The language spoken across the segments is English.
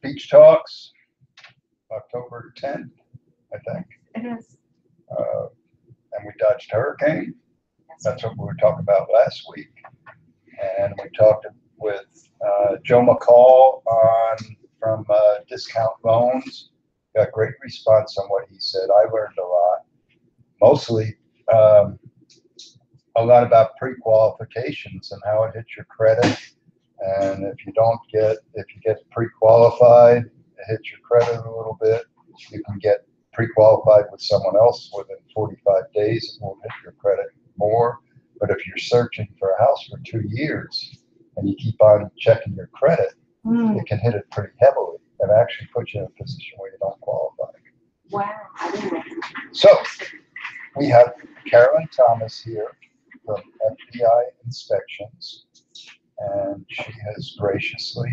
Beach Talks, October 10th, I think. It is. And we dodged a hurricane. That's what we were talking about last week. And we talked with Joe McCall from Discount Loans. Got great response on what he said. I learned a lot. Mostly a lot about pre-qualifications and how it hits your credit. And if you get pre-qualified, it hits your credit a little bit. You can get pre-qualified with someone else within 45 days. It won't hit your credit more. But if you're searching for a house for 2 years and you keep on checking your credit, it can hit it pretty heavily and actually put you in a position where you don't qualify. Wow. So we have Carolyn Thomas here from FBI Inspections, and she has graciously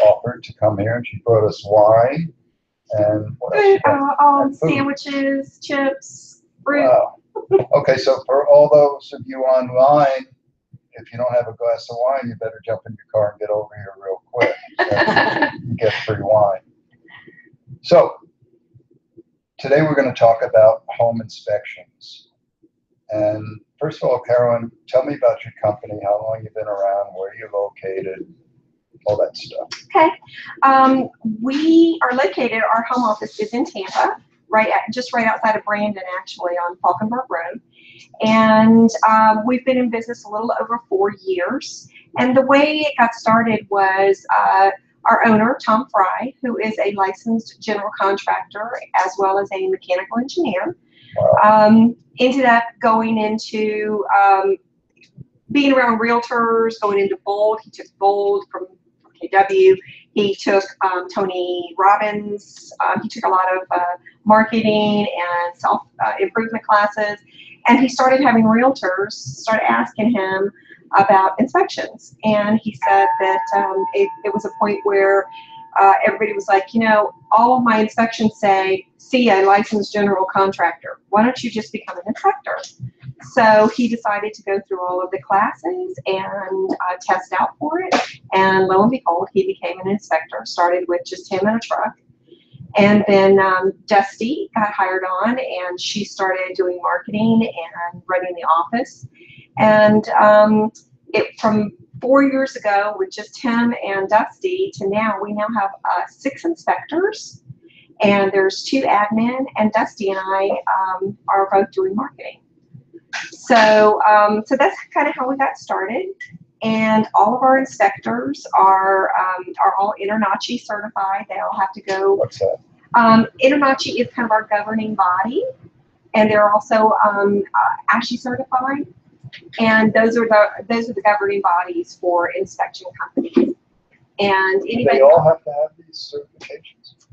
offered to come here, and she brought us wine and what else? Sandwiches, chips, fruit. Wow. Okay, so for all those of you online, if you don't have a glass of wine, you better jump in your car and get over here real quick. You get free wine. So today we're going to talk about home inspections. And first of all, Carolyn, tell me about your company, how long you've been around, where you're located, all that stuff. Okay. We are located, our home office is in Tampa, just right outside of Brandon, actually, on Falkenberg Road. And we've been in business a little over 4 years. And the way it got started was our owner, Tom Fry, who is a licensed general contractor as well as a mechanical engineer, ended up going into being around realtors, going into Bold. He took Bold from KW. He took Tony Robbins. He took a lot of marketing and self-improvement classes. And he started having realtors start asking him about inspections. And he said that it was a point where everybody was like, you know, all of my inspections say, see a licensed general contractor. Why don't you just become an inspector? So he decided to go through all of the classes and test out for it. And lo and behold, he became an inspector, started with just him in a truck. And then Dusty got hired on, and she started doing marketing and running the office. And from 4 years ago with just him and Dusty to now, we now have 6 inspectors, and there's 2 admin, and Dusty and I are both doing marketing. So that's kind of how we got started. And all of our inspectors are all InterNACHI certified. They all have to go. What's that? InterNACHI is kind of our governing body, and they're also ASHI certified. And those are the governing bodies for inspection companies. And anybody, they all have to have these certifications.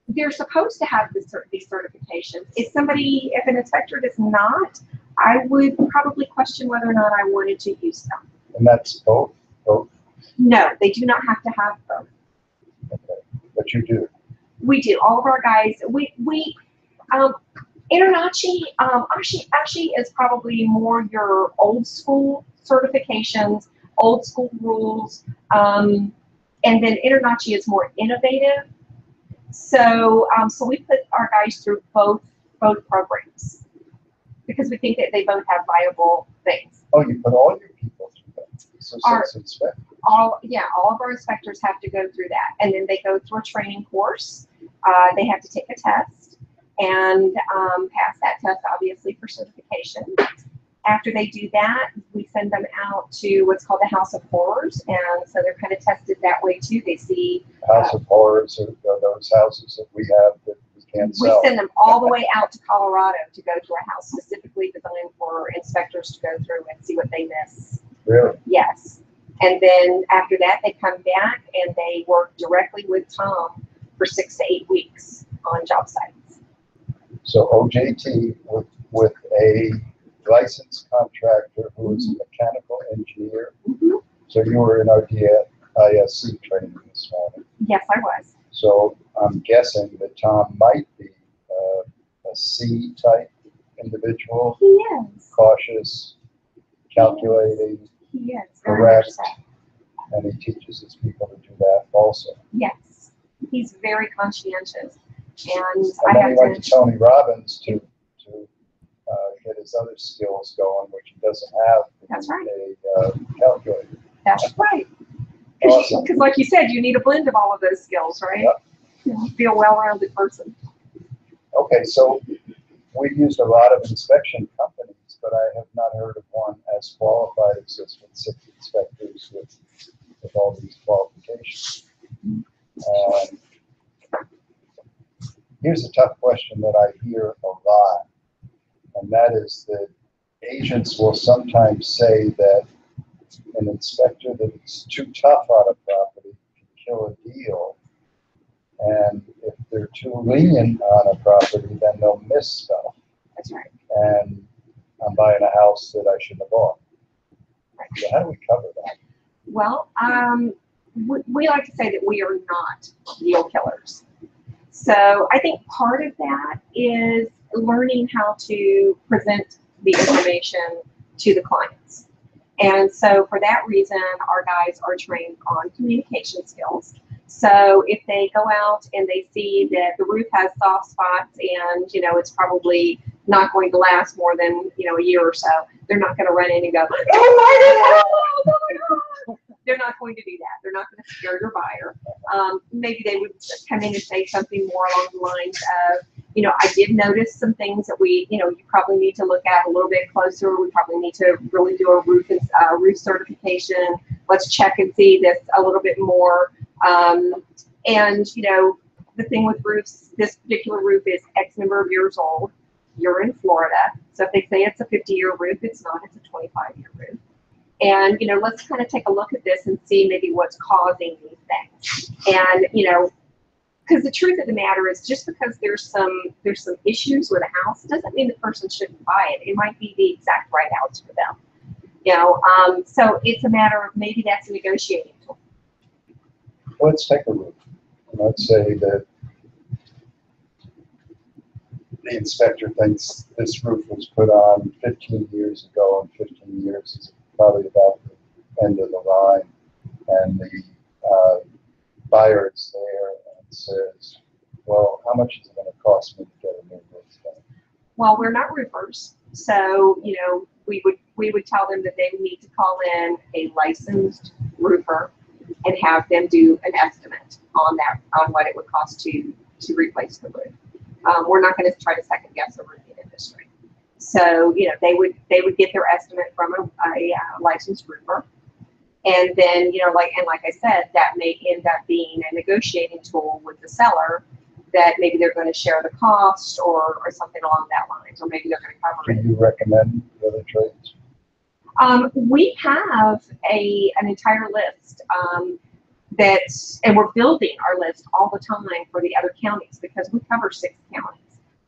They're supposed to have these certifications. If an inspector does not, I would probably question whether or not I wanted to use them. And that's both? No, they do not have to have both. Okay, but you do? We do. All of our guys, InterNACHI, ASHI is probably more your old school certifications, old school rules, and then InterNACHI is more innovative. So we put our guys through both programs because we think that they both have viable things. Oh, you put all your people through that? So all of our inspectors have to go through that, and then they go through a training course. They have to take a test and pass that test, obviously, for certification. After they do that, we send them out to what's called the House of Horrors, and so they're kind of tested that way too. They see House of Horrors are those houses that we have that we can't sell. We send them all the way out to Colorado to go to a house specifically designed for inspectors to go through and see what they miss. Really? Yes. And then after that, they come back and they work directly with Tom for 6 to 8 weeks on job sites. So OJT with a licensed contractor who is a mechanical engineer. Mm-hmm. So you were in our DISC training this morning. Yes, I was. So I'm guessing that Tom might be a C-type individual. He is. Cautious, calculating, he is. correct, and he teaches his people to do that also. Yes, he's very conscientious, and And I then have he went to. to Tony Robbins to get his other skills going, which he doesn't have That's right. a calculator. That's right. Awesome. Because, like you said, you need a blend of all of those skills, right? Yep. You be a well-rounded person. Okay, so we've used a lot of inspection companies, but I have not heard of one as qualified as this with 6 inspectors with all these qualifications. Here's a tough question that I hear a lot, and that is that agents will sometimes say that an inspector that's too tough on a property can kill a deal, and if they're too lenient on a property, then they'll miss stuff. That's right. And I'm buying a house that I shouldn't have bought. Right. So how do we cover that? Well, we like to say that we are not deal killers. So I think part of that is learning how to present the information to the clients. And so for that reason, our guys are trained on communication skills. So if they go out and they see that the roof has soft spots and, it's probably not going to last more than, a year or so, they're not going to run in and go, oh my God! They're not going to do that. They're not going to scare your buyer. Maybe they would come in and say something more along the lines of, I did notice some things that you probably need to look at a little bit closer. We probably need to really do a roof certification. Let's check and see this a little bit more. And the thing with roofs, this particular roof is X number of years old. You're in Florida, so if they say it's a 50-year roof, it's not. It's a 25-year roof. And let's kind of take a look at this and see maybe what's causing these things. And because the truth of the matter is, just because there's some issues with a house doesn't mean the person shouldn't buy it. It might be the exact right house for them. So it's a matter of maybe that's a negotiating tool. Let's take a roof. Let's say that the inspector thinks this roof was put on 15 years ago, and 15 years is probably about the end of the line, and the buyer is there and says, well, how much is it going to cost me to get a new roof done? Well, we're not roofers, so we would tell them that they need to call in a licensed roofer and have them do an estimate on what it would cost to replace the roof. We're not going to try to second guess the roofing industry. So they would get their estimate from a licensed roofer, and then like I said, that may end up being a negotiating tool with the seller, that maybe they're going to share the cost or something along that lines, or maybe they're going to cover it. Do you recommend the other trades? We have an entire list and we're building our list all the time for the other counties, because we cover 6 counties.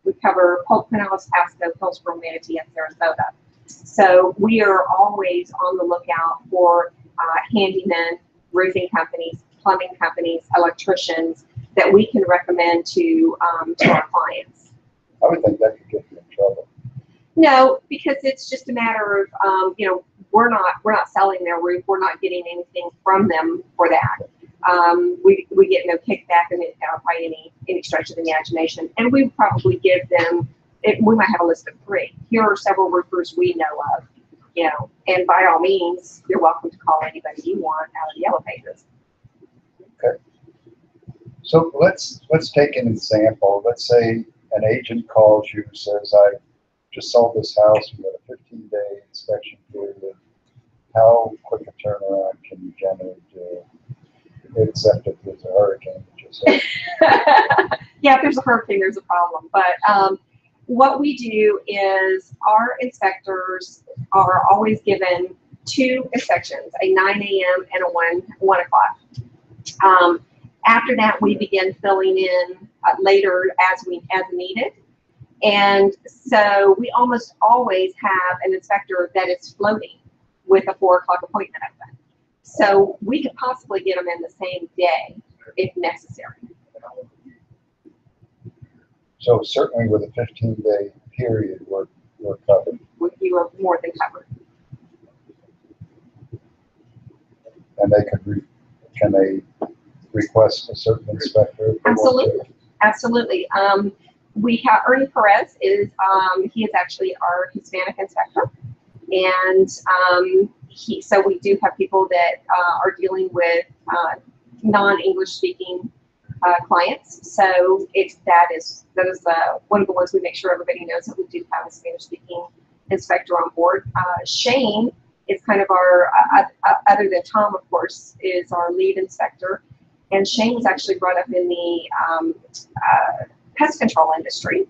We cover Polk, Pinellas, Pasco, Hillsborough, Manatee, and Sarasota. So we are always on the lookout for handymen, roofing companies, plumbing companies, electricians that we can recommend to our clients. I would think that could get you in trouble. No, because it's just a matter of we're not selling their roof. We're not getting anything from them for that. We get no kickback by any stretch of the imagination, and we probably give them. We might have a list of 3. Here are several roofers we know of, and by all means, you're welcome to call anybody you want out of the Yellow Pages. Okay. So let's take an example. Let's say an agent calls you, says, I just sold this house. We got a 15-day inspection period. How quick a turnaround can you generally do? Except if there's a hurricane, Yeah, if there's a hurricane, there's a problem. But what we do is our inspectors are always given 2 inspections, a 9 a.m. and a 1 o'clock. After that, we begin filling in later as needed. And so we almost always have an inspector that is floating with a 4 o'clock appointment open. So we could possibly get them in the same day if necessary. So certainly with a 15-day period, we're covered. You are more than covered. And can they request a certain inspector if they want to? Absolutely. We have Ernie Perez he is actually our Hispanic inspector, and so we do have people that are dealing with non-English speaking clients. So that is one of the ones we make sure everybody knows, that we do have a Spanish speaking inspector on board. Shane is kind of our other than Tom, of course, is our lead inspector. And Shane was actually brought up in the pest control industry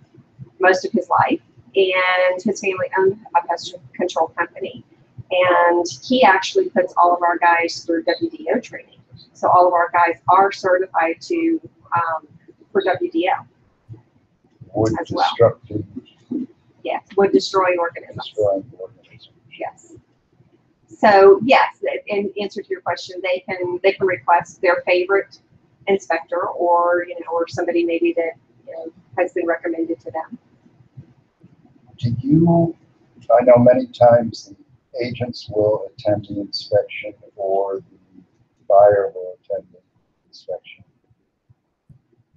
most of his life, and his family owned a pest control company. And he actually puts all of our guys through WDO training. So all of our guys are certified for WDO Wood as well. destructive. Yes, wood destroying organisms. Destroying organisms. Yes. So yes, in answer to your question, they can request their favorite inspector, or or somebody maybe that has been recommended to them. I know many times the agents will attend the inspection, or the buyer will attend the inspection.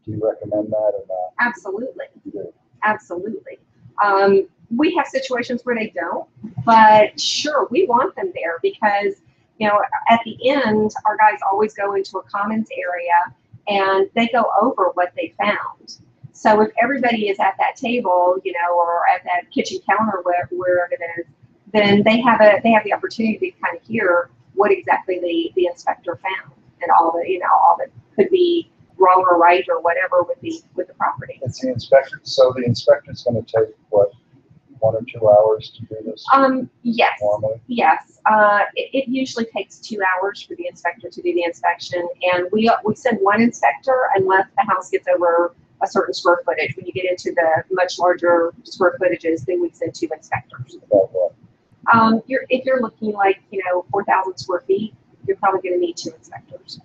Do you recommend that or not? Absolutely. You do. Absolutely. We have situations where they don't, but sure, we want them there because, at the end, our guys always go into a commons area and they go over what they found. So if everybody is at that table, or at that kitchen counter, wherever it is, then they have the opportunity to kind of hear what exactly the inspector found, and all that could be wrong or right or whatever with the property. It's the inspector. So the inspector's going to take what, 1 or 2 hours to do this? Yes. Normally? Yes. It usually takes 2 hours for the inspector to do the inspection, and we send one inspector unless the house gets over a certain square footage. When you get into the much larger square footages, then we send 2 inspectors. About what? If you're looking like 4,000 square feet, you're probably going to need 2 inspectors.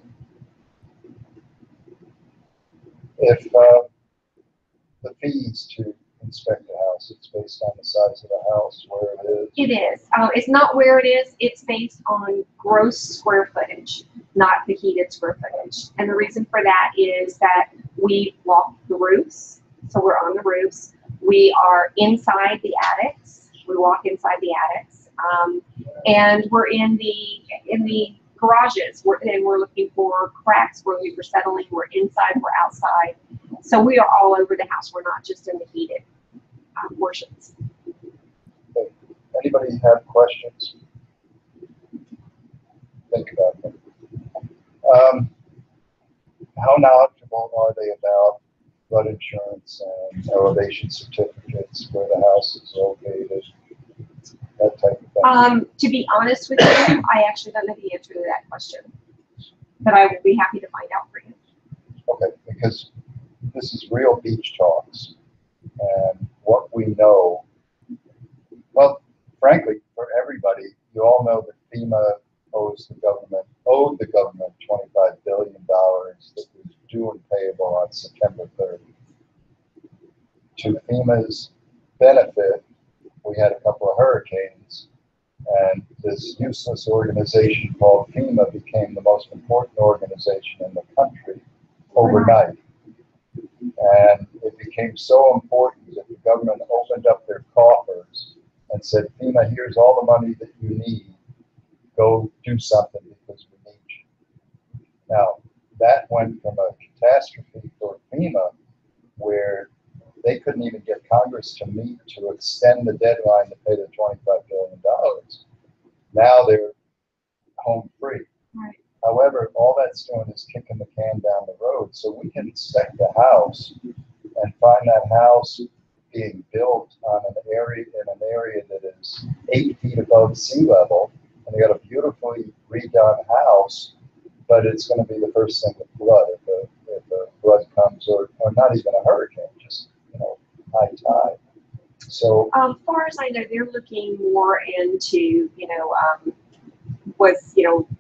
If the fees to inspect the house, it's based on the size of the house, where it is? It is. It's not where it is. It's based on gross square footage, not the heated square footage. And the reason for that is that we walk the roofs, so we're on the roofs. We are inside the attics. We walk inside the attics, and we're in the garages. We're looking for cracks where we were settling. We're inside. We're outside. So we are all over the house. We're not just in the heated portions. Okay. Anybody have questions? Think about them. How knowledgeable are they about flood insurance and elevation certificates, where the house is located, that type of thing? To be honest with you, I actually don't know the answer to that question, but I will be happy to find out for you. Okay, because this is real beach talks, and what we know, well, frankly, for everybody, you all know that FEMA owed the government $25 billion that was due and payable on September 30th. To FEMA's benefit, we had a couple of hurricanes, and this useless organization called FEMA became the most important organization in the country overnight. And it became so important that the government opened up their coffers and said, FEMA, here's all the money that you need. Go do something because we need you. Now, that went from a catastrophe for FEMA, where they couldn't even get Congress to meet to extend the deadline to pay the $25 billion. Now they're home free. Right. However, all that's doing is kicking the can down the road. So we can inspect the house and find that house being built on an area that is 8 feet above sea level, and they got a beautifully redone house, but it's going to be the first thing to flood if a flood comes, or not even a hurricane, just high tide. So, as far as I know, they're looking more into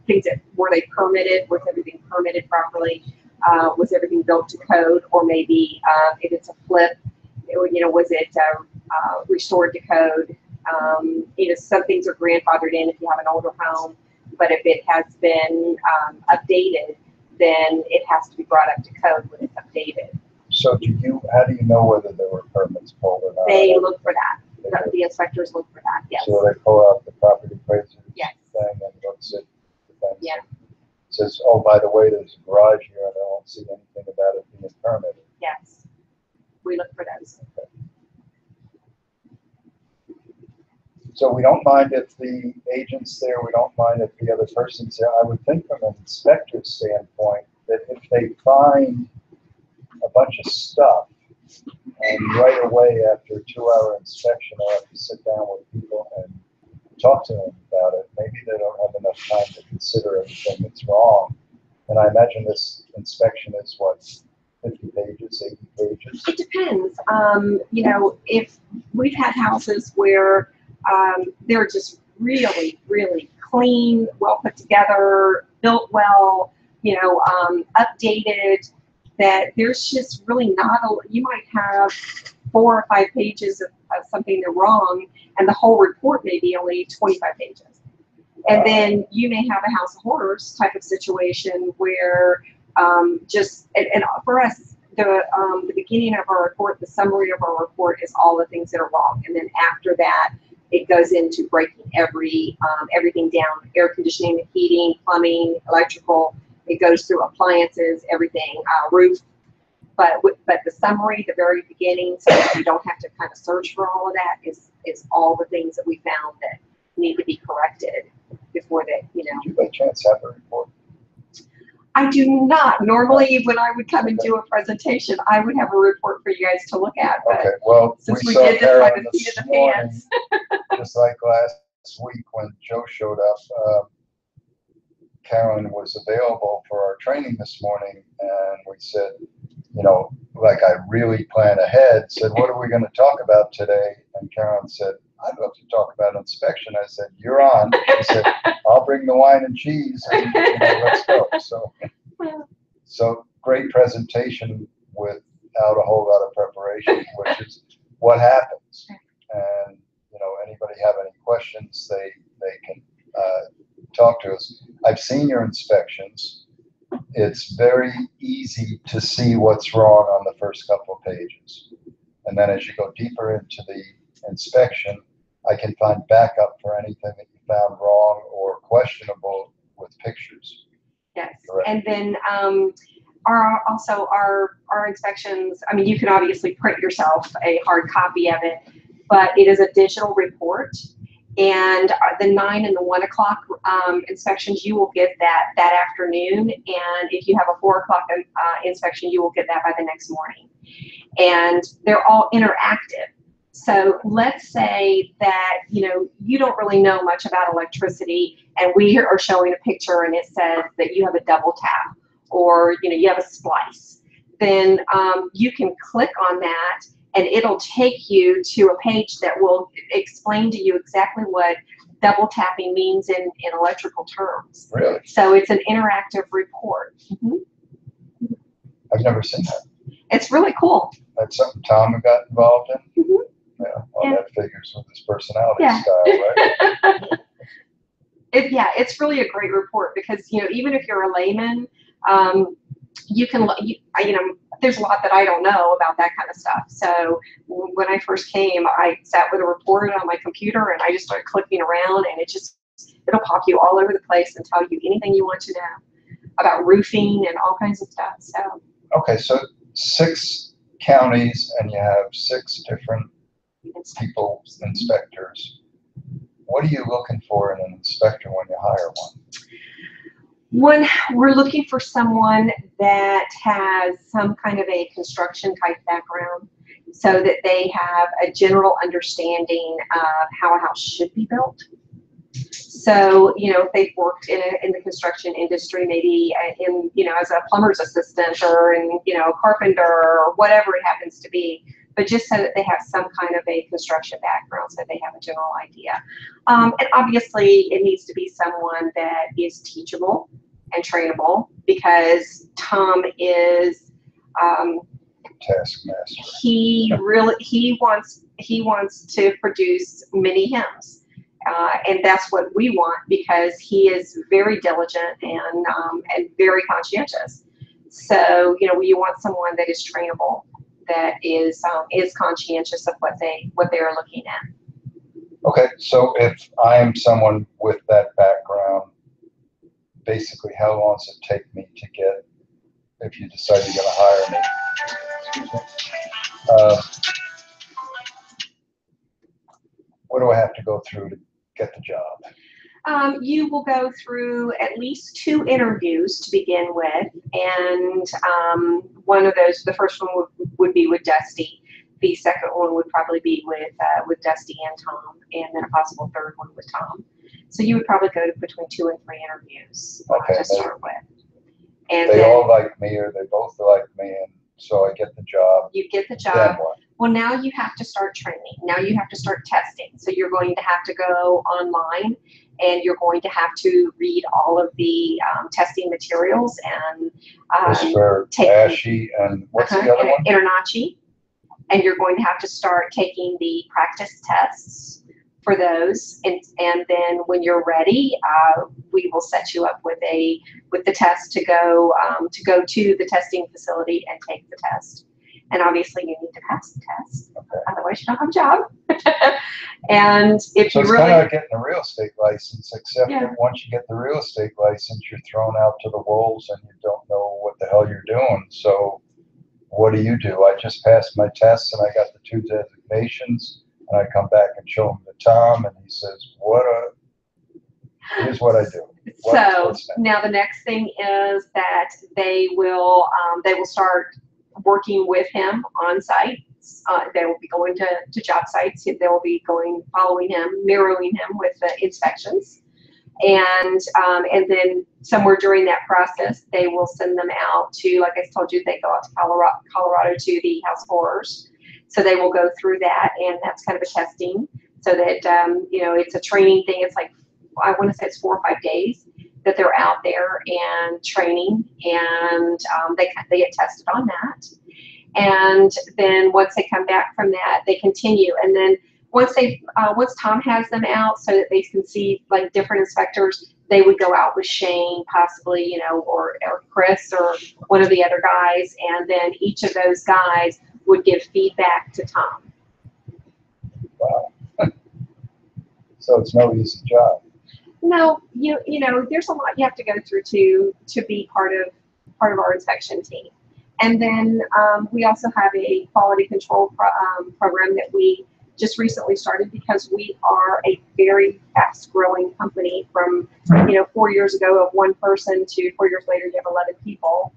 things that were they permitted? Was everything permitted properly? Was everything built to code? Or maybe if it's a flip, was it restored to code? Some things are grandfathered in if you have an older home, but if it has been updated, then it has to be brought up to code when it's updated. So how do you know whether there were permits pulled or not? They look for that. The inspectors look for that, yes. So they pull out the property appraiser's Yes. thing and looks at the thing. Yeah. Says, oh, by the way, there's a garage here and I don't see anything about it being permitted. Yes. We look for those. Okay. So we don't mind if the agent's there, we don't mind if the other person's there. I would think from an inspector's standpoint that if they find a bunch of stuff and right away after a 2-hour inspection I have to sit down with people and talk to them about it, maybe they don't have enough time to consider everything that's wrong. And I imagine this inspection is what, 50 pages, 80 pages? It depends. You know, if we've had houses where they're just really, really clean, well put together, built well, you know, updated, that there's just really not you might have 4 or 5 pages of something that's wrong, and the whole report may be only 25 pages. And then you may have a house of horrors type of situation where and for us, the beginning of our report, the summary of our report is all the things that are wrong, and then after that, it goes into breaking everything down: air conditioning, heating, plumbing, electrical. It goes through appliances, everything, roof. But the summary, the very beginning, so that you don't have to kind of search for all of that, is all the things that we found that need to be corrected before that, you know. Do you by chance have a report? I do not. Normally, when I would come and do a presentation, I would have a report for you guys to look at. But okay, well, since we we saw did this by Karen the seat this of the morning, pants. just like last week when Joe showed up. Karen was available for our training this morning, and we said, you know, like I really plan ahead, said, what are we going to talk about today? And Karen said, I'd love to talk about inspection. I said, you're on. She said, I'll bring the wine and cheese, and you know, let's go. So great presentation without a whole lot of preparation, which is what happens. And, you know, anybody have any questions, they can talk to us. I've seen your inspections. It's very easy to see what's wrong on the first couple of pages. And then as you go deeper into the inspection, I can find backup for anything that you found wrong or questionable with pictures. Yes, Correct. and then our inspections, I mean, you can obviously print yourself a hard copy of it, but it is a digital report. And the 9 and the 1 o'clock inspections, you will get that afternoon. And if you have a 4 o'clock inspection, you will get that by the next morning. And they're all interactive. So let's say that, you know, you don't really know much about electricity, and we are showing a picture and it says that you have a double tap, or, you know, you have a splice. Then you can click on that, and it'll take you to a page that will explain to you exactly what double tapping means in electrical terms. Really? So it's an interactive report. Mm-hmm. I've never seen that. It's really cool. That's something Tom got involved in? Mm-hmm. Yeah, well, Yeah. that figures with his personality Yeah. style, right? It's really a great report because, you know, even if you're a layman, you know, there's a lot that I don't know about that kind of stuff. So when I first came, I sat with a report on my computer and I just started clicking around, and it'll pop you all over the place and tell you anything you want to know about roofing and all kinds of stuff. So. Okay, so 6 counties and you have 6 different people, inspectors. What are you looking for in an inspector when you hire one? We're looking for someone that has some kind of a construction type background, so that they have a general understanding of how a house should be built. So, you know, if they've worked in the construction industry, maybe in, you know, as a plumber's assistant, or in, you know, carpenter, or whatever it happens to be, but just so that they have some kind of a construction background, so that they have a general idea. And obviously it needs to be someone that is teachable and trainable, because Tom is Taskmaster. he wants to produce many hymns, And that's what we want, because he is very diligent and very conscientious. So, you know, you want someone that is trainable, that is conscientious of what they are looking at. Okay, so if I'm someone with that background, basically, how long does it take me to get, if you decide you're going to hire me? Excuse me. What do I have to go through to get the job? You will go through at least 2 interviews to begin with, and one of those, the first one would be with Dusty. The second one would probably be with Dusty and Tom, and then a possible third one with Tom. So you would probably go to between 2 and 3 interviews to start with. And they then, all like me, or they both like me, and so I get the job. You get the job. Then what? Well, now you have to start training. Now you have to start testing. So you're going to have to go online, and you're going to have to read all of the testing materials and for ASHI and what's the other one? Internachi. And you're going to have to start taking the practice tests for those, and then when you're ready, we will set you up with the test to go to the testing facility and take the test. And obviously, you need to pass the test, otherwise you don't have a job. And if so you it's really, kind of like getting a real estate license, except that once you get the real estate license, you're thrown out to the wolves and you don't know what the hell you're doing. So what do? I just passed my tests and I got the 2 designations, and I come back and show him to Tom, and he says, here's what I do. What's now the next thing is that they will start working with him on site. They will be going to job sites. They will be following him, mirroring him with the inspections. And then somewhere during that process, they will send them out to, like I told you, they go out to Colorado to the House of Horrors. So they will go through that, and that's kind of a testing, so that, you know, it's a training thing. It's like, I want to say it's 4 or 5 days that they're out there and training, and they get tested on that. And then once they come back from that, they continue. And then once Tom has them out so that they can see like different inspectors, they would go out with Shane, possibly, you know, or Chris or one of the other guys, and then each of those guys would give feedback to Tom. Wow. So it's no easy job. No, you know, there's a lot you have to go through to be part of our inspection team. And then we also have a quality control program that we just recently started, because we are a very fast growing company. From 4 years ago of 1 person to 4 years later you have 11 people.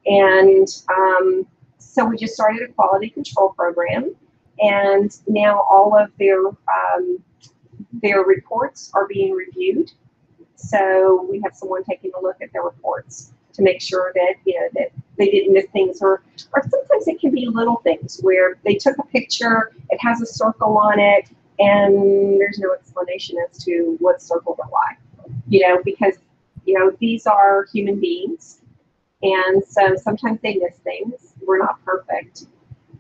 And so we just started a quality control program, and now all of their reports are being reviewed. So we have someone taking a look at their reports to make sure that, you know, that they didn't miss things, or sometimes it can be little things where they took a picture, it has a circle on it, and there's no explanation as to what's circled or why. You know, because, you know, these are human beings, and so sometimes they miss things. We're not perfect.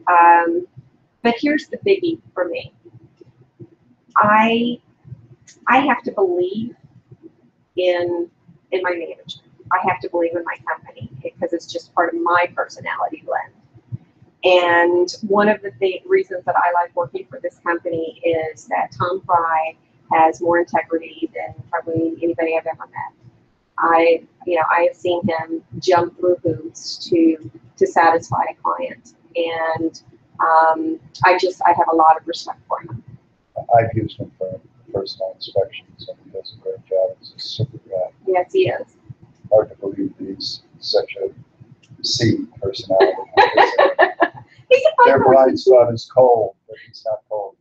But here's the biggie for me. I have to believe in my manager. I have to believe in my company, because it's just part of my personality blend. And one of the reasons that I like working for this company is that Tom Fry has more integrity than probably anybody I've ever met. I have seen him jump through hoops to satisfy a client, and I have a lot of respect for him. I've used him for personal inspections, and he does a great job. He's a super guy. Yes, he is. Hard to believe he's such a C personality. Their blind spot is cold, but he's not cold.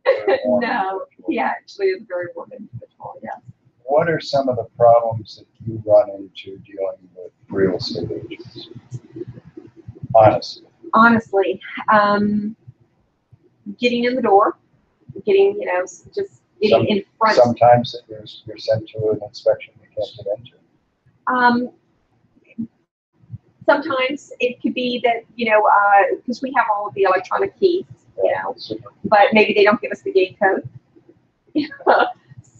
No, he actually is very warm individual, yes. What are some of the problems that you run into dealing with real estate agents? Honestly, getting in the door, getting, you know, just getting in front. Sometimes you're sent to an inspection you can't get into. Sometimes it could be that, you know, because we have all of the electronic keys, you know, but maybe they don't give us the gate code.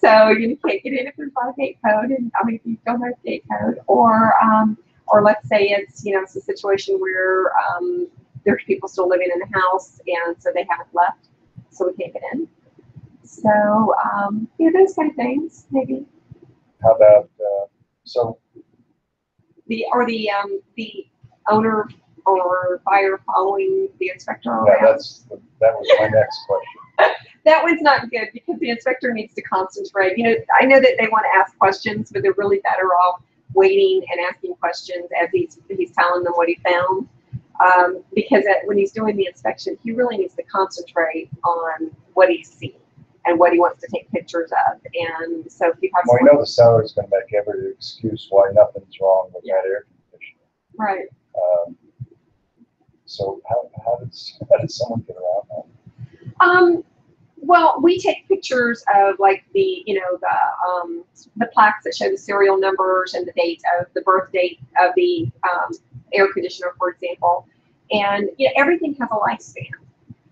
So you can't get in if there's not a gate code, and I mean if you don't have a gate code, or let's say it's it's a situation where there's people still living in the house, and so they haven't left, so we can't get in. So those kind of things maybe. How about so The owner or buyer following the inspector around. yeah, that was my next question. That one's not good because the inspector needs to concentrate. I know that they want to ask questions, but they're really better off waiting and asking questions as he's telling them what he found. Because when he's doing the inspection, he really needs to concentrate on what he's seen and what he wants to take pictures of. And so if you have well, you know the seller's going to make every excuse why nothing's wrong with that air conditioner. Right. So how did someone get around that? Well, we take pictures of like the plaques that show the serial numbers and the date of the birth date of the air conditioner, for example, and everything has a lifespan.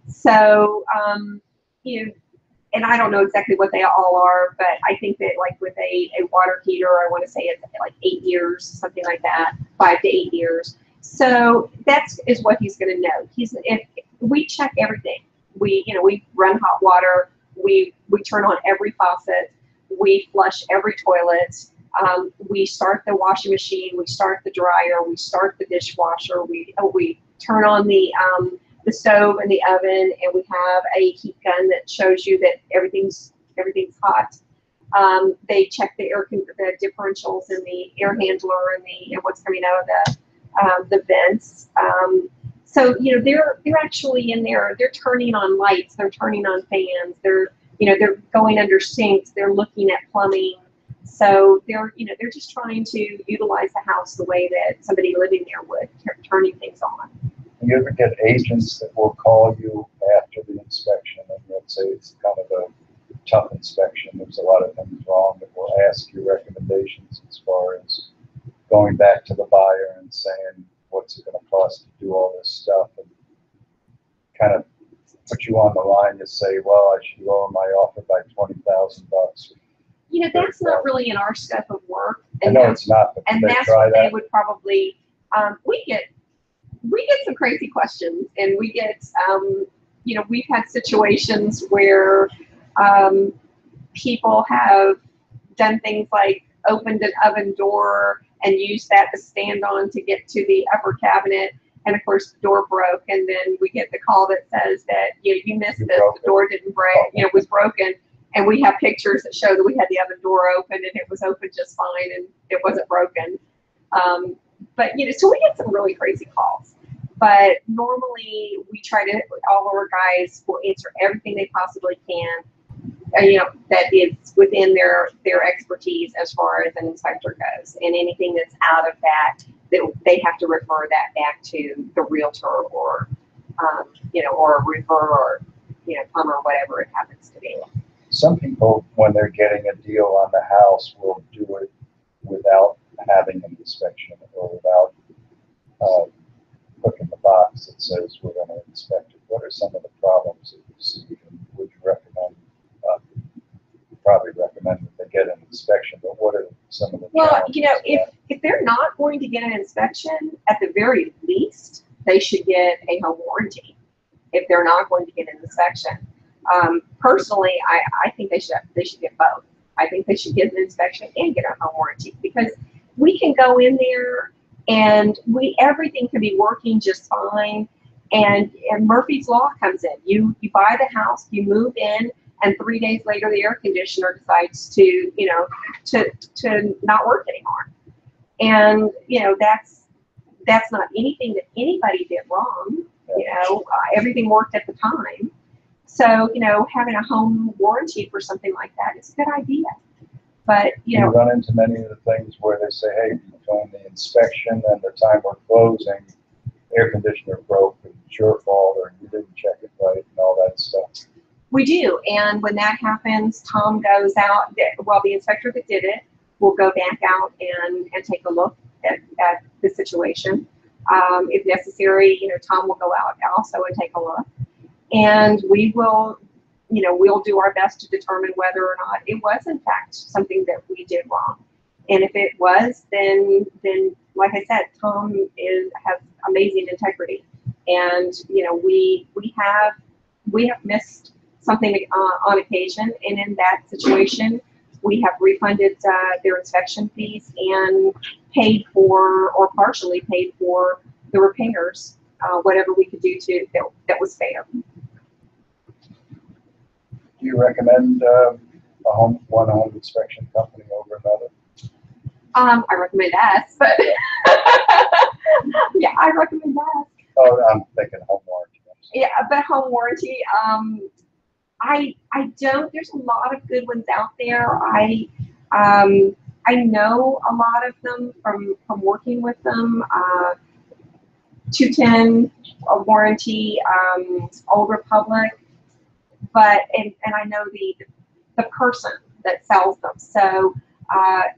So and I don't know exactly what they all are, but I think that like with a water heater, I want to say it's like 8 years, something like that, 5 to 8 years. So is what he's going to know. If we check everything. We run hot water. We turn on every faucet. We flush every toilet. We start the washing machine. We start the dryer. We start the dishwasher. We turn on the stove and the oven, and we have a heat gun that shows you that everything's hot. They check the differentials in the air handler and what's coming out of the vents. So they're actually in there. They're turning on lights. They're turning on fans. They're going under sinks. They're looking at plumbing. So they're just trying to utilize the house the way that somebody living there would, turning things on. You ever get agents that will call you after the inspection, and let's say it's kind of a tough inspection, there's a lot of things wrong, that will ask you recommendations as far as going back to the buyer and saying, what's it going to cost to do all this stuff, and kind of put you on the line to say, well, I should lower my offer by $20,000. That's not really in our scope of work. And I know it's not, but and they that's try what that? they would probably. We get some crazy questions, and we get we've had situations where people have done things like opened an oven door and used that to stand on to get to the upper cabinet, and of course the door broke, and then we get the call that says that you missed this, the door didn't break, was broken, and we have pictures that show that we had the oven door open and it was open just fine and it wasn't broken. But so we get some really crazy calls. But normally we try to, all of our guys will answer everything they possibly can, that is within their expertise as far as an inspector goes. And anything that's out of that they have to refer that back to the realtor or, or a roofer or, plumber or whatever it happens to be. Some people, when they're getting a deal on the house, will do it without having an inspection or without clicking the box that says we're going to inspect it. What are some of the problems that you see, and would you recommend? You probably recommend that they get an inspection, but what are some of the challenges? Well, if they're not going to get an inspection, at the very least, they should get a home warranty. If they're not going to get an inspection, personally, I think they should get both. I think they should get an inspection and get a home warranty, because we can go in there and everything can be working just fine, and Murphy's Law comes in. You buy the house, you move in, and 3 days later the air conditioner decides to to not work anymore. And that's not anything that anybody did wrong. Everything worked at the time. So having a home warranty for something like that is a good idea. But you run into many of the things where they say, hey, between the inspection and the time we're closing, air conditioner broke, and it's your fault, or you didn't check it right, and all that stuff. We do, and when that happens, Tom goes out. Well, the inspector that did it will go back out and take a look at the situation. If necessary, Tom will go out also and take a look, and we will we'll do our best to determine whether or not it was in fact something that we did wrong. And if it was, then like I said, Tom has amazing integrity, and we have missed something on occasion, and in that situation, we have refunded their inspection fees and paid for, or partially paid for, the repairs, whatever we could do that was fair. Do you recommend one home inspection company over another? I recommend us, but yeah, I recommend us. Oh, I'm thinking home warranty. Yeah, but home warranty, I don't. There's a lot of good ones out there. I know a lot of them from working with them. 210 a warranty, Old Republic, but and I know the person that sells them. So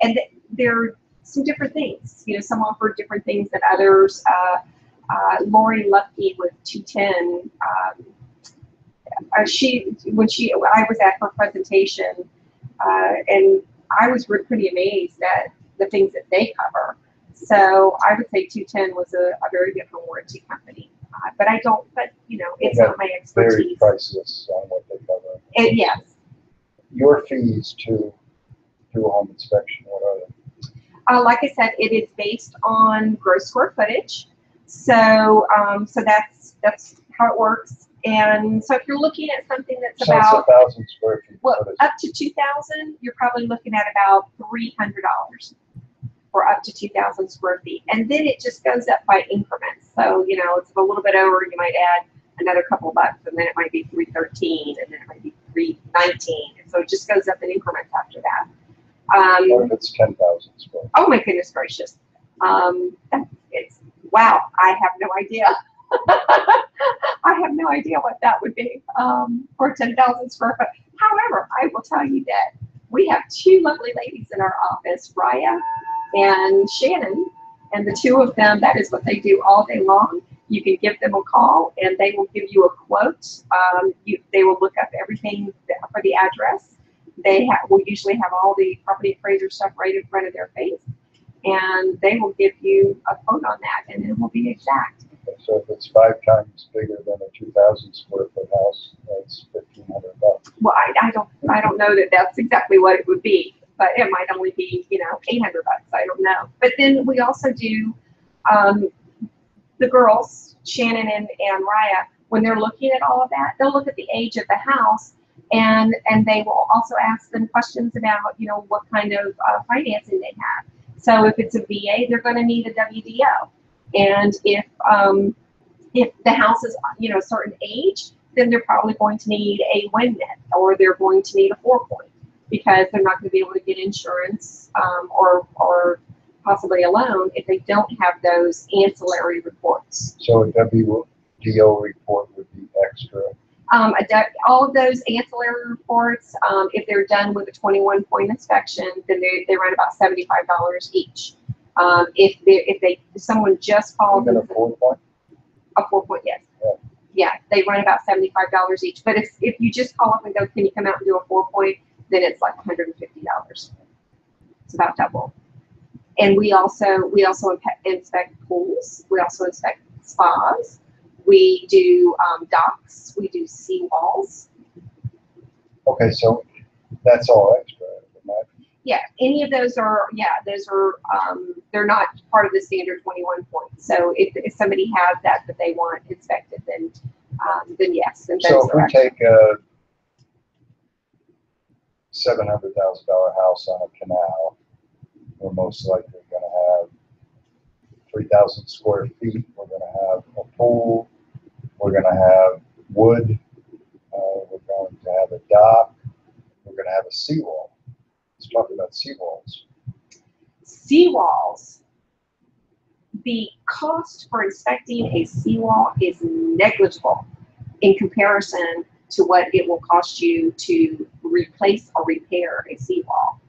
and they're some different things. Some offer different things than others. Lori Lupke with 210. When I was at her presentation, and I was pretty amazed at the things that they cover. So I would say 210 was a very good home warranty company. But I don't. But it's not my expertise. Very priceless on what they cover. Yes. Your fees to do a home inspection, what are they? Like I said, it is based on gross square footage. So that's how it works. And so if you're looking at something that's So about it's 1,000 square feet. well, up to 2,000, you're probably looking at about $300 for up to 2,000 square feet. And then it just goes up by increments. So, it's a little bit over, you might add another couple bucks, and then it might be $313, and then it might be $319. So it just goes up in increments after that. What if it's 10,000 square feet? Oh my goodness gracious. Wow, I have no idea. I have no idea what that would be for 10,000 square foot. However, I will tell you that we have two lovely ladies in our office, Raya and Shannon, and the two of them, that is what they do all day long. You can give them a call and they will give you a quote. They will look up everything for the address. They will usually have all the property appraiser stuff right in front of their face, and they will give you a quote on that, and it will be exact. So if it's 5 times bigger than a 2,000 square foot house, that's $1,500. Well, I don't know that that's exactly what it would be, but it might only be $800. I don't know. But then we also do the girls, Shannon and Raya, when they're looking at all of that, they'll look at the age of the house, and they will also ask them questions about what kind of financing they have. So if it's a VA, they're going to need a WDO. And if the house is a certain age, then they're probably going to need a WINNet, or they're going to need a 4-point, because they're not going to be able to get insurance or possibly a loan if they don't have those ancillary reports. So a WDO report would be extra. All of those ancillary reports, if they're done with a 21-point inspection, then they run about $75 each. If someone just called Even a 4-point? A 4-point, yes. Yeah, they run about $75 each. But if you just call up and go, can you come out and do a 4-point, then it's like $150. It's about double. And we also inspect pools. We also inspect spas. We do docks. We do seawalls. Okay, so that's all extra, right? Yeah, any of those are, they're not part of the standard 21 points. So if somebody has that they want inspected, then yes. Then so if we take a $700,000 house on a canal, we're most likely going to have 3,000 square feet. We're going to have a pool. We're going to have wood. We're going to have a dock. We're going to have a seawall. Let's talk about seawalls. Seawalls. The cost for inspecting a seawall is negligible in comparison to what it will cost you to replace or repair a seawall.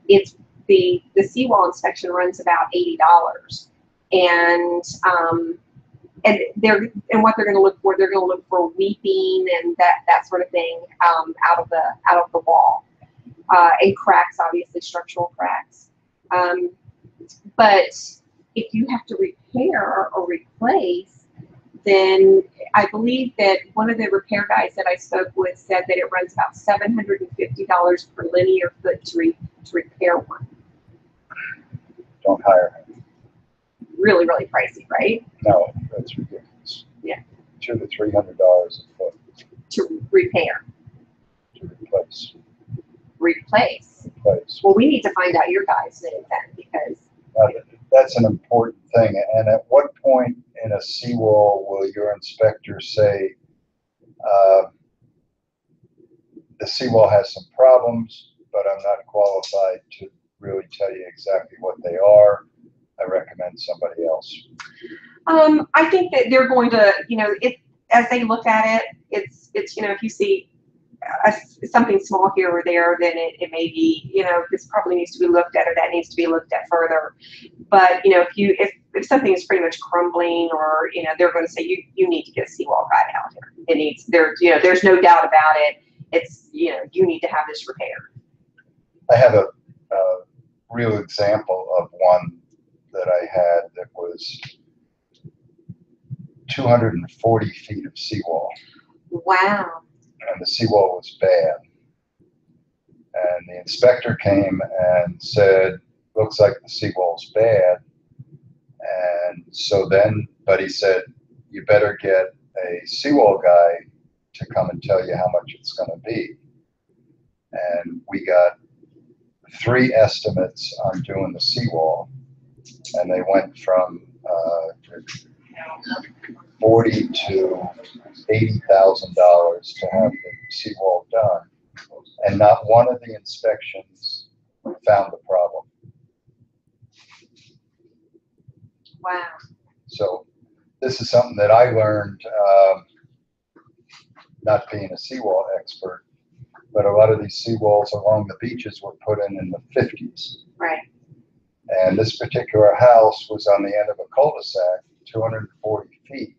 It's the seawall inspection runs about $80, and what they're going to look for. They're going to look for weeping and that sort of thing out of the wall, and cracks, obviously structural cracks. But if you have to repair or replace, then I believe that one of the repair guys that I spoke with said that it runs about $750 per linear foot to repair one. Don't hire him. Really, really pricey, right? No, that's ridiculous. Yeah. $200 to $300 a foot To repair. to replace. Replace. Replace. Well, we need to find out your guys' name then, because that's an important thing. And at what point in a seawall will your inspector say the seawall has some problems, but I'm not qualified to really tell you exactly what they are? I recommend somebody else. I think that they're going to, as they look at it, it's if you see something small here or there, then it may be, this probably needs to be looked at, or that needs to be looked at further. But if something is pretty much crumbling, or they're going to say you need to get a seawall guy out here. It needs there's no doubt about it. It's you need to have this repaired. I have a real example of one that I had that was 240 feet of seawall. Wow. And the seawall was bad. And the inspector came and said, looks like the seawall's bad. And so then, but he said, you better get a seawall guy to come and tell you how much it's going to be. And we got 3 estimates on doing the seawall. And they went from $40,000 to $80,000 to have the seawall done, and not one of the inspections found the problem. Wow. So this is something that I learned, not being a seawall expert, but a lot of these seawalls along the beaches were put in the 50s. Right. And this particular house was on the end of a cul-de-sac, 240 feet.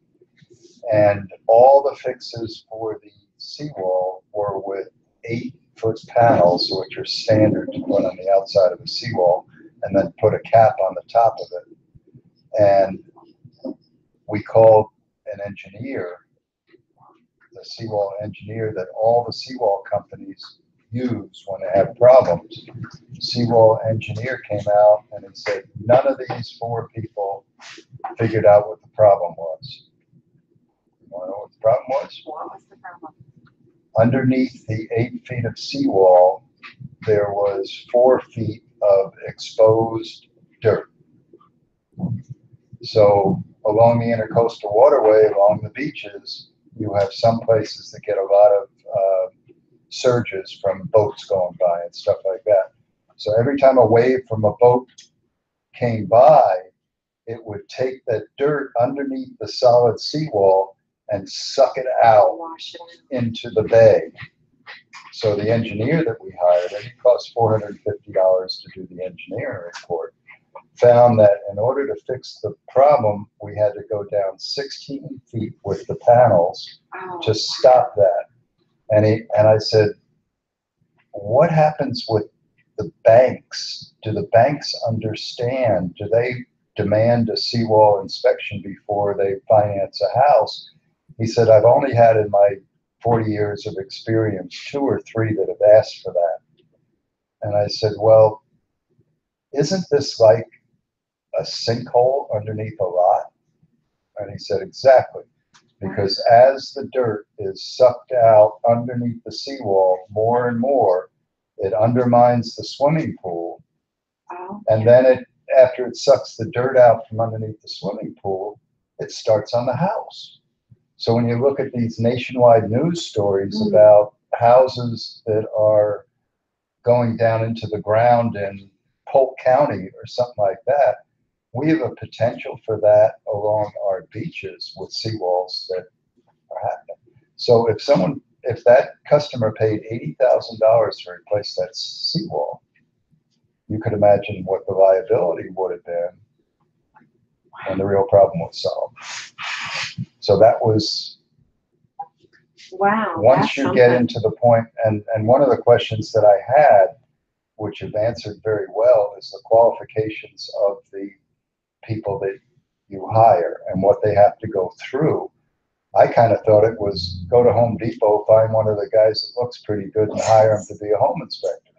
And all the fixes for the seawall were with 8-foot panels, which are standard to put on the outside of a seawall, and then put a cap on the top of it. And we called an engineer, the seawall engineer that all the seawall companies use when they have problems. The seawall engineer came out and he said, none of these 4 people figured out what the problem was. You want to know what the problem was? What was the problem? Underneath the 8 feet of seawall, there was 4 feet of exposed dirt. So along the intercoastal waterway, along the beaches, you have some places that get a lot of surges from boats going by and stuff like that. So every time a wave from a boat came by, it would take that dirt underneath the solid seawall and suck it out into the bay. So the engineer that we hired, and it cost $450 to do the engineering report, found that in order to fix the problem, we had to go down 16 feet with the panels to stop that. And I said, what happens with the banks? Do the banks understand? Do they demand a seawall inspection before they finance a house? He said, I've only had in my 40 years of experience 2 or 3 that have asked for that. And I said, well, isn't this like a sinkhole underneath a lot? And he said, exactly. Because as the dirt is sucked out underneath the seawall more and more, it undermines the swimming pool. And then after it sucks the dirt out from underneath the swimming pool, it starts on the house. So when you look at these nationwide news stories about houses that are going down into the ground in Polk County or something like that, we have a potential for that along our beaches with seawalls that are happening. So if that customer paid $80,000 to replace that seawall, you could imagine what the liability would have been when the real problem was solved. So that was, wow. once you get into the point, and one of the questions that I had, which you've answered very well, is the qualifications of the people that you hire and what they have to go through. I kind of thought it was go to Home Depot, find one of the guys that looks pretty good and hire him to be a home inspector.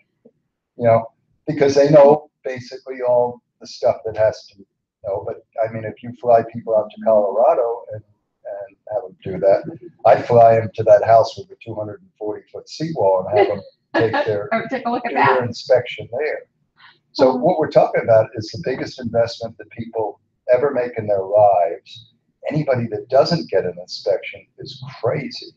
You know, because they know basically all the stuff that has to know. But I mean, if you fly people out to Colorado and have them do that, I'd fly them to that house with the 240-foot seawall and have them take a look at their inspection there. So what we're talking about is the biggest investment that people ever make in their lives. Anybody that doesn't get an inspection is crazy.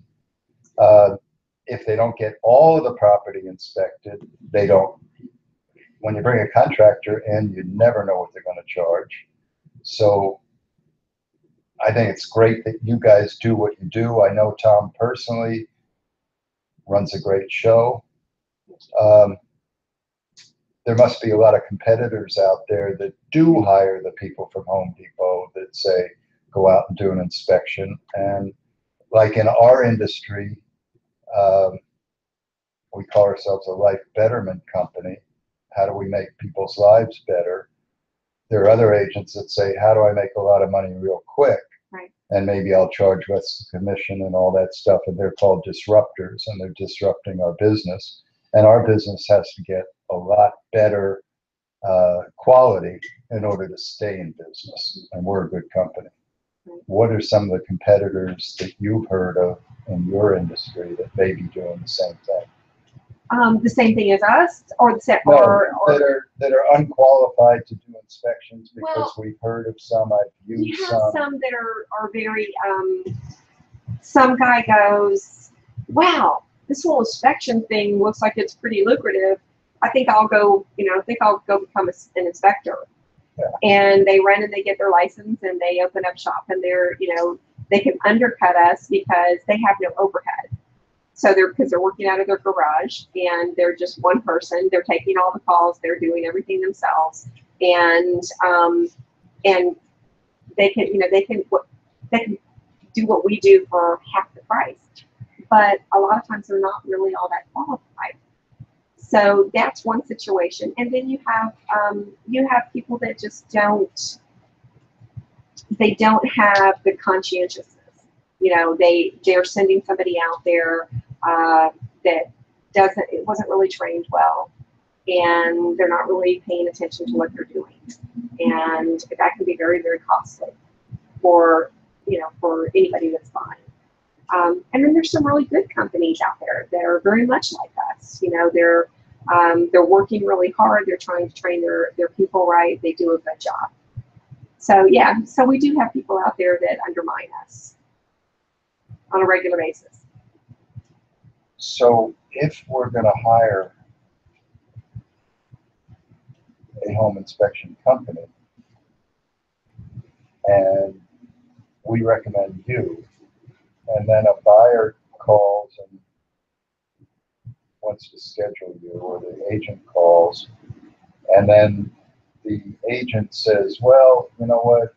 If they don't get all of the property inspected, they don't. When you bring a contractor in, you never know what they're going to charge. So I think it's great that you guys do what you do. I know Tom personally runs a great show. There must be a lot of competitors out there that do hire the people from Home Depot that say, go out and do an inspection. And like in our industry, we call ourselves a life betterment company. How do we make people's lives better? There are other agents that say, how do I make a lot of money real quick? Right. And maybe I'll charge less commission and all that stuff. And they're called disruptors, and they're disrupting our business. And our business has to get a lot better quality in order to stay in business. And we're a good company. Right. What are some of the competitors that you've heard of in your industry that may be doing the same thing? The same thing as us, or the that are unqualified to do inspections, because we've heard of some. I've used some that are very. Some guy goes, "Wow, this whole inspection thing looks like it's pretty lucrative. I think I'll go. I think I'll go become an inspector." Yeah. And they run and they get their license and they open up shop, and they can undercut us because they have no overhead. So because they're working out of their garage and they're just one person, they're taking all the calls, they're doing everything themselves, and they can do what we do for half the price. But a lot of times they're not really all that qualified. So that's one situation, and then you have people that just don't have the conscientiousness. They're sending somebody out there that wasn't really trained well, and they're not really paying attention to what they're doing, and that can be very, very costly for anybody that's buying. And then there's some really good companies out there that are very much like us. They're working really hard. They're trying to train their people right. They do a good job. So yeah, so we do have people out there that undermine us on a regular basis. So if we're going to hire a home inspection company and we recommend you, and then a buyer calls and wants to schedule you, or the agent calls, and then the agent says, well, you know what,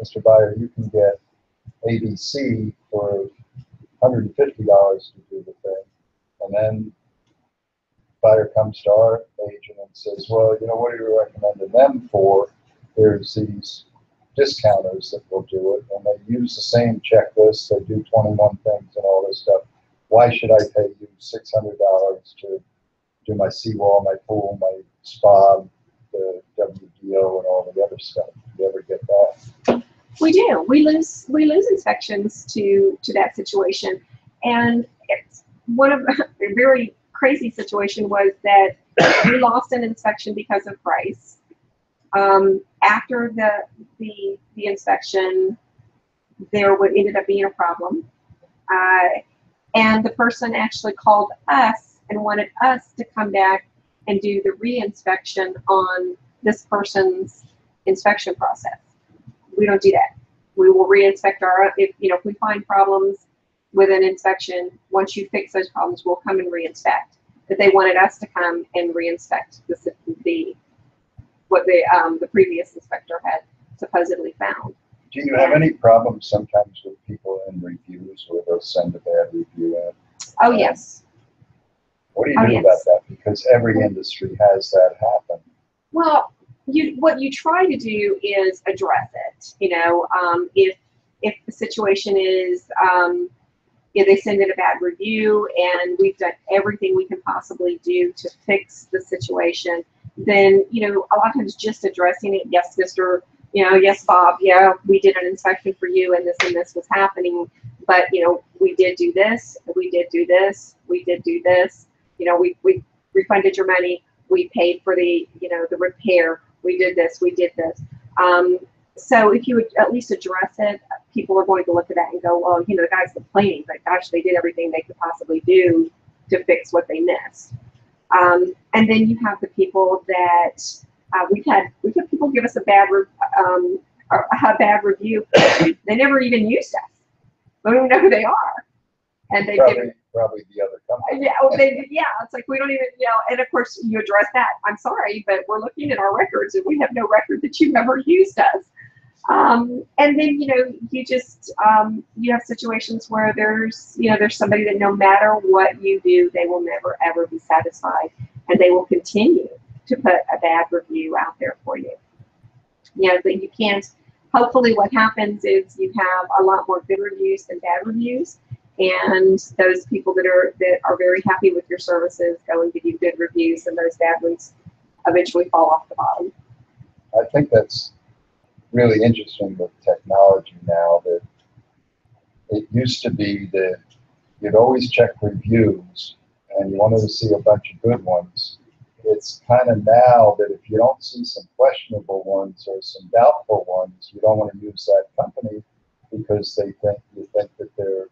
Mr. Buyer, you can get ABC for $150 to do the thing. And then buyer comes to our agent and says, well, what are you recommending them for? There's these discounters that will do it, and they use the same checklist. They do 21 things and all this stuff. Why should I pay you $600 to do my seawall, my pool, my spa, the WDO, and all the other stuff? Do you ever get that? We do. We lose inspections to that situation, and it's one of a very crazy situation was that we lost an inspection because of price. After the inspection, there ended up being a problem, and the person actually called us and wanted us to come back and do the re-inspection on this person's inspection process. We don't do that. We will re-inspect if we find problems with an inspection, once you fix those problems, we'll come and re-inspect. But they wanted us to come and re-inspect what the previous inspector had supposedly found. Do you have any problems sometimes with people in reviews where they'll send a bad review in? Oh, yes. What do you do about that? Because every industry has that happen. Well, what you try to do is address it. If the situation is, they send in a bad review and we've done everything we can possibly do to fix the situation, then, a lot of times just addressing it, yes, Mr., yes, Bob, yeah, we did an inspection for you and this was happening, but, we did do this, we did do this, we did do this, we refunded your money, we paid for the, the repair, we did this, we did this. So if you would at least address it, people are going to look at that and go, well, the guy's complaining, but gosh, they did everything they could possibly do to fix what they missed. And then you have the people that we've had people give us a bad review. They never even used us. We don't even know who they are. And they probably the other company. Yeah, it's like we don't even, and of course you address that. I'm sorry, but we're looking at our records and we have no record that you've ever used us. And then, you just, you have situations where there's somebody that no matter what you do, they will never, ever be satisfied. And they will continue to put a bad review out there for you. But you can't, hopefully what happens is you have a lot more good reviews than bad reviews. And those people that are very happy with your services go and give you good reviews, and those bad ones eventually fall off the bottom. I think that's really interesting with technology now, that it used to be that you'd always check reviews and you wanted to see a bunch of good ones. It's kind of now that if you don't see some questionable ones or some doubtful ones, you don't want to use that company because you think that they're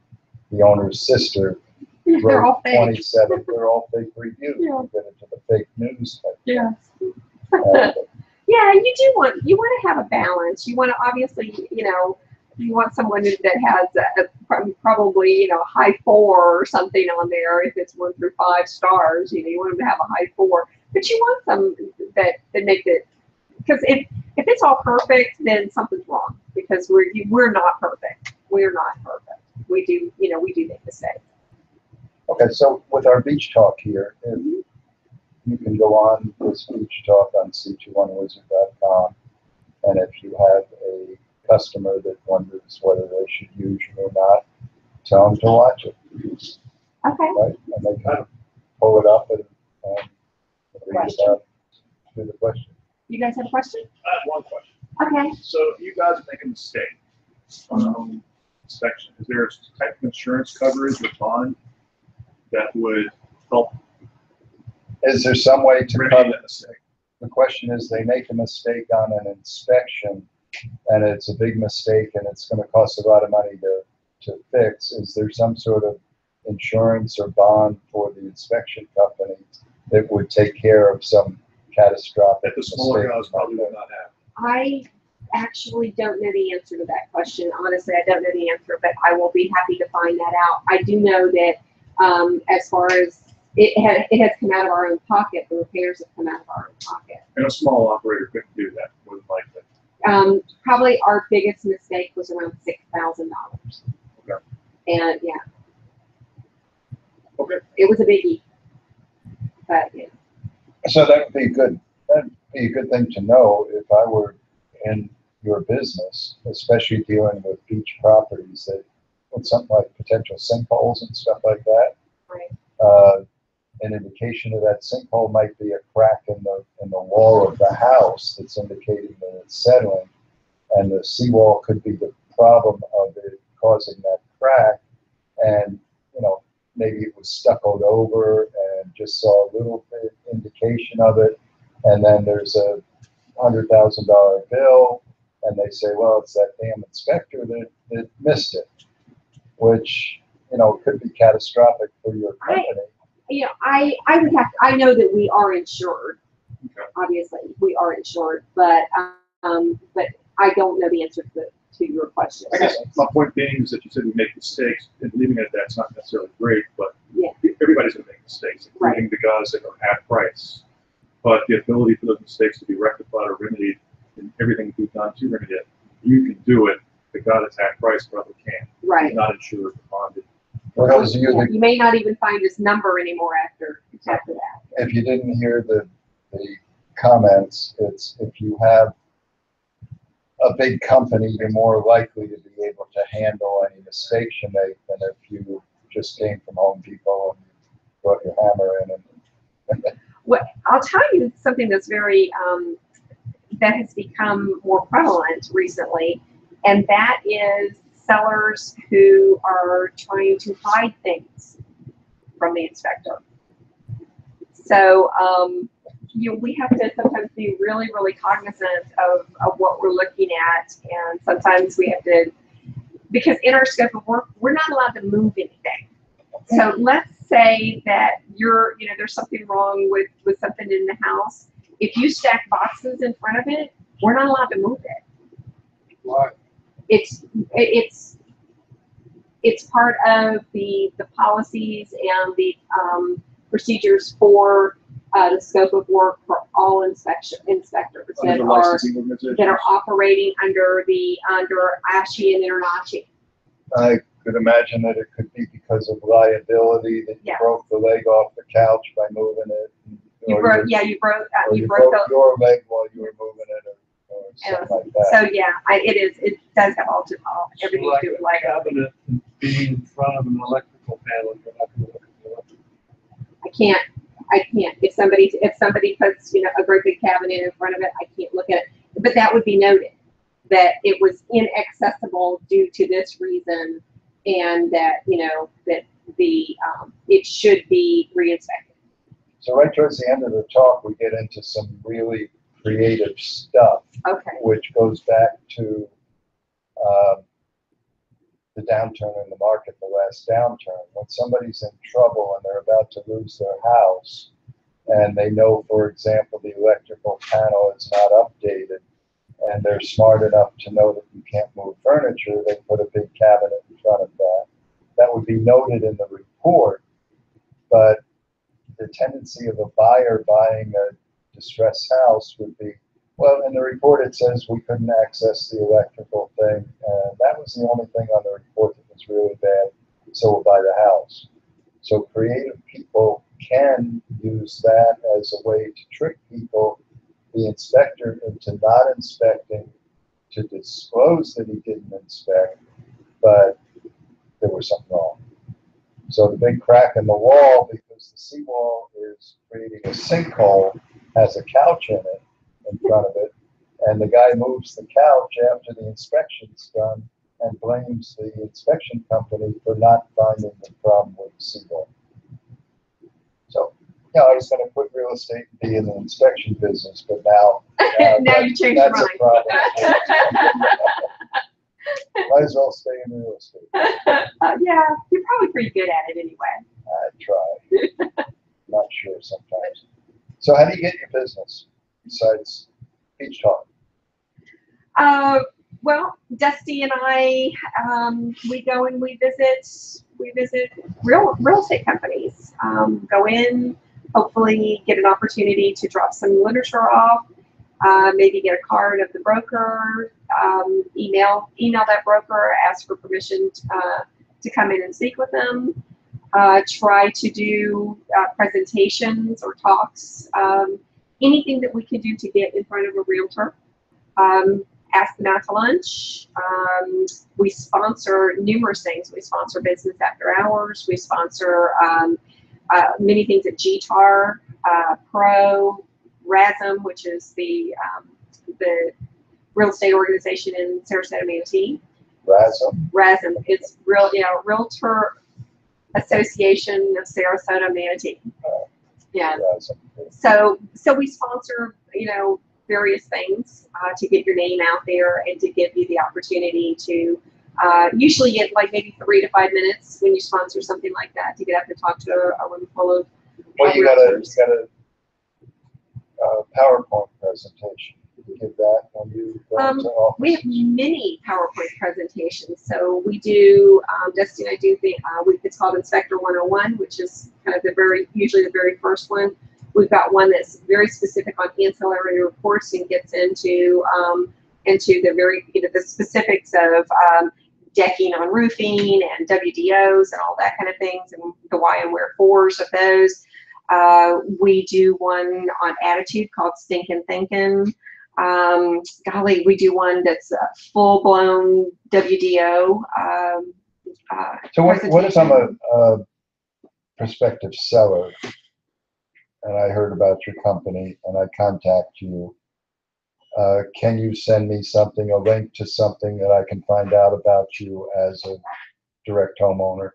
the owner's sister. They're all fake. 27, they're all fake reviews. Yeah. You get into the fake news. Yeah. Yeah, you want to have a balance. You want to obviously, you want someone that has probably, high 4 or something on there. If it's 1 through 5 stars, you want them to have a high 4. But you want some that make it, because if it's all perfect, then something's wrong, because we're not perfect. We're not perfect. We do make mistakes. Okay, so with our beach talk here, you can go on this beach talk on c21wizard.com, and if you have a customer that wonders whether they should use you or not, tell them to watch it. Okay. Right? And they can pull it up and read about the question. You guys have a question? I have one question. Okay. So if you guys make a mistake on the home inspection, is there a type of insurance coverage or bond that would help? Is there some way to remedy cover that mistake? The question is, they make a mistake on an inspection and it's a big mistake and it's going to cost a lot of money to fix. Is there some sort of insurance or bond for the inspection company that would take care of some catastrophic that the smaller mistake? guys probably would not have? I actually don't know the answer to that question. Honestly, I don't know the answer, but I will be happy to find that out. I do know that as far as it has come out of our own pocket, the repairs have come out of our own pocket. And a small operator couldn't do that, more than likely. Probably our biggest mistake was around $6,000. Okay. And yeah. Okay. It was a biggie. But yeah. So that'd be a good thing to know if I were in your business, especially dealing with beach properties, that with something like potential sinkholes and stuff like that. Right. An indication of that sinkhole might be a crack in the wall of the house that's indicating that it's settling, and the seawall could be the problem of it causing that crack. And maybe it was stuccoed over and just saw a little bit indication of it, and then there's a $100,000 bill, and they say, well, it's that damn inspector that missed it, which could be catastrophic for your company. I would have to, I know that we are insured. Okay. Obviously, we are insured, but I don't know the answer to your question. I guess my point being is that you said we make mistakes, and leaving it at that's not necessarily great, but yeah, everybody's going to make mistakes, including right. the guys that are half price. But the ability for those mistakes to be rectified or remedied, and everything we've done to remedy it, you can do it. The guy that's half price probably can't. Right. He's not insured or bonded. For those of you Yeah, that, you may not even find his number anymore after that. if you didn't hear the comments, it's if you have a big company, you're more likely to be able to handle any mistakes you make than if you just came from Home Depot and brought your hammer in. And Well, I'll tell you something that's very that has become more prevalent recently, and that is sellers who are trying to hide things from the inspector. So we have to sometimes be really, really cognizant of what we're looking at, and sometimes we have to, because in our scope of work, we're not allowed to move anything. So let's say that there's something wrong with something in the house. If you stack boxes in front of it, we're not allowed to move it. Why? It's part of the policies and the procedures for the scope of work for all inspectors that Under are licensing organizations. operating under ASHI and INTERNACHI. I could imagine that it could be because of liability, that you Yeah. broke the leg off the couch by moving it. You or broke or you you broke broke the. your leg while you were moving it, or something like that. So yeah, it does have everything to do with liability. Cabinet and being in front of an electrical panel, you're not going to look at the electrical. I can't. If somebody puts a great big cabinet in front of it, I can't look at it. But that would be noted that it was inaccessible due to this reason, and that it should be re-inspected. So right towards the end of the talk, we get into some really creative stuff, Okay. which goes back to the downturn in the market, the last downturn. When somebody's in trouble and they're about to lose their house, and they know, for example, the electrical panel is not updated, and they're smart enough to know that you can't move furniture, they put a big cabinet in front of that. That would be noted in the report, but the tendency of a buyer buying a distressed house would be, well, in the report it says we couldn't access the electrical thing, and that was the only thing on the report that was really bad, so we'll buy the house. So creative people can use that as a way to trick people, the inspector into not inspecting, to disclose that he didn't inspect, but there was something wrong. So the big crack in the wall, because the seawall is creating a sinkhole, has a couch in it, in front of it, and the guy moves the couch after the inspection's done and blames the inspection company for not finding the problem with the seawall. So, I was going to quit real estate and be in the inspection business, but now Now you changed your that's mind. a problem. Might as well stay in real estate. Yeah, you're probably pretty good at it anyway. I try. Not sure sometimes. So how do you get your business besides Peach Talk? Well, Dusty and I, we go and we visit real estate companies. Go in, hopefully get an opportunity to drop some literature off, maybe get a card of the broker, email that broker, ask for permission to come in and speak with them. Try to do presentations or talks, anything that we can do to get in front of a realtor. Ask them out to lunch. We sponsor numerous things. We sponsor Business After Hours. We sponsor many things at GTAR, Pro, RASM, which is the real estate organization in Sarasota, Manatee. RASM. It's Realtor Association of Sarasota, Manatee. Yeah. So we sponsor, various things to get your name out there and to give you the opportunity to usually get like maybe 3 to 5 minutes when you sponsor something like that to get up and talk to a room full of You got realtors. a PowerPoint presentation. You give that when you go into office. We have many PowerPoint presentations. So we do, Dusty and I do it's called Inspector 101, which is kind of usually the very first one. We've got one that's very specific on ancillary reports and gets into the very, the specifics of decking on roofing and WDOs and all that kind of things, and the why and wherefores of those. We do one on attitude called Stinkin' Thinkin'. Golly, we do one that's a full-blown WDO. So what if I'm a prospective seller and I heard about your company and I contact you? Can you send me something, a link to something that I can find out about you as a direct homeowner?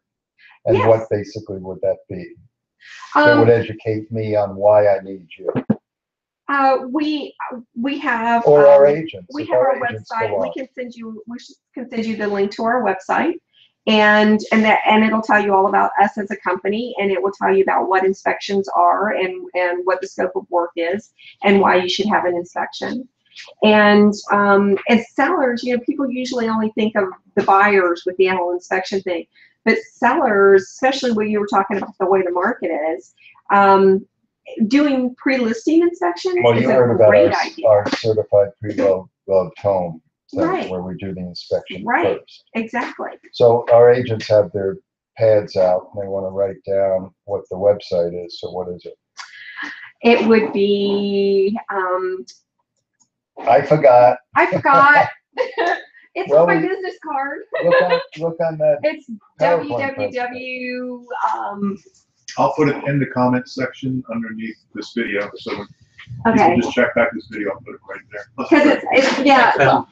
And Yes. what basically would that be? That would educate me on why I need you. We have Or our agents. We if have our agents website. go We on. can send you the link to our website, and it'll tell you all about us as a company, and it will tell you about what inspections are and what the scope of work is and why you should have an inspection. And as sellers, you know, people usually only think of the buyers with the annual inspection thing, but sellers, especially when you were talking about the way the market is, doing pre-listing inspections Well, is you a heard about great idea. our certified pre-loved home thing, Right. where we do the inspection Right. first. Exactly. So our agents have their pads out and they want to write down what the website is. So what is it? It would be, I forgot. It's Well, on my business card. Look on that. It's PowerPoint www. I'll put it in the comments section underneath this video, so when you Okay. can just check back this video, I'll put it right there. Because it's yeah, FL,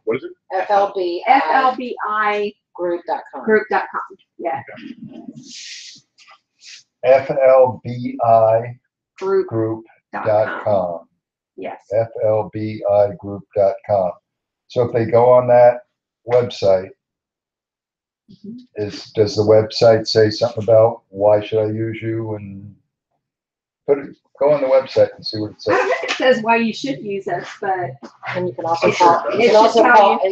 What is it? FLBI Group.com. group.com. Yeah, FLBI group.com. group.com. Yes. FLBI group.com. So if they go on that website, does the website say something about why should I use you, and go on the website and see what it I says. don't know if it says why you should use us, but And you can also I'm sure call, it you can does. also It should call tell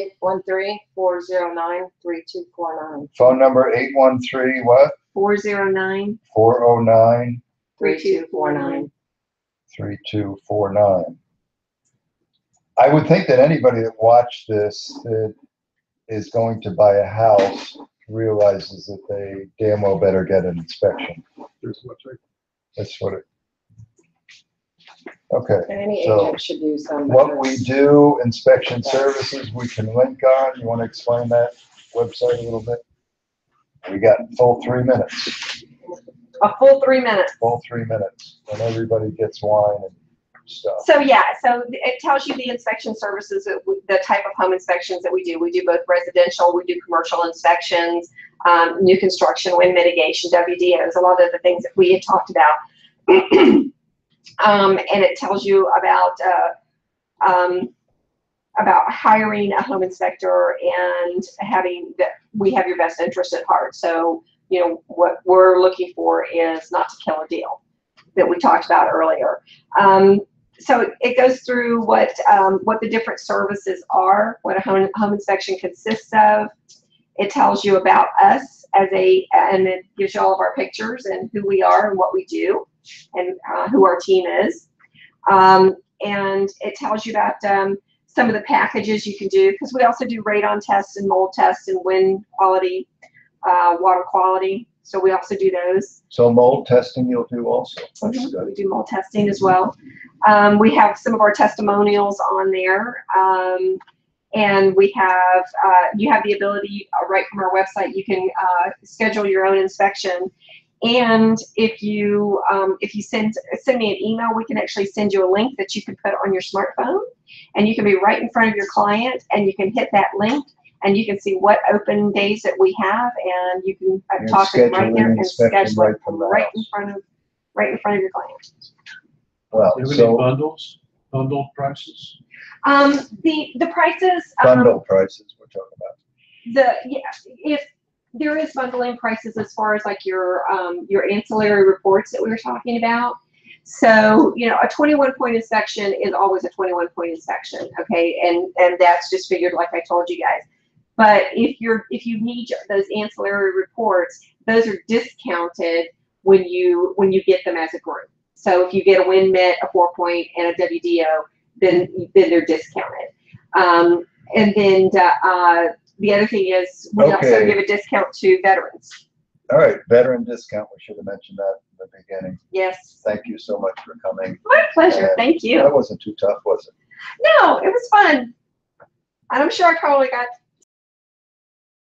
813-409-3249. Phone number 813 what? 409 409 3249. 3249. I would think that anybody that watched this that is going to buy a house realizes that they damn well better get an inspection. There's a website. That's what it. Okay. Any So, agent should use them. What we do, inspection services, we can link on. You want to explain that website a little bit? We got full 3 minutes. a full 3 minutes. Full 3 minutes. And everybody gets wine and stuff. So yeah, so it tells you the inspection services, the type of home inspections that we do. We do both residential, we do commercial inspections, new construction, wind mitigation, WDOs, a lot of the things that we had talked about. And it tells you about hiring a home inspector and having that we have your best interest at heart. So, you know, what we're looking for is not to kill a deal that we talked about earlier. So it goes through what the different services are, what a home inspection consists of. It tells you about us and it gives you all of our pictures and who we are and what we do and who our team is. And it tells you about some of the packages you can do, because we also do radon tests and mold tests and wind quality, water quality. So we also do those. So mold testing you'll do also. That's good. We do mold testing as well. We have some of our testimonials on there. And we have, you have the ability right from our website, you can schedule your own inspection. And if you send me an email, we can actually send you a link that you can put on your smartphone, and you can be right in front of your client, and you can hit that link, and you can see what open days that we have, and you can talk it right there and schedule it right in front of your client. Well, Do you have any so bundled prices? The prices. bundle prices we're talking about. If there is bundling prices as far as like your ancillary reports that we were talking about. So, you know, a 21-point inspection is always a 21-point inspection, okay? And that's just figured like I told you guys. But if you need those ancillary reports, those are discounted when you get them as a group. So if you get a wind mit, a 4-point, and a WDO, then they're discounted. And then the other thing is we also Okay. give a discount to veterans. All right, veteran discount. We should have mentioned that in the beginning. Yes. Thank you so much for coming. My pleasure. And Thank you. That wasn't too tough, was it? No, it was fun. And I'm sure I probably got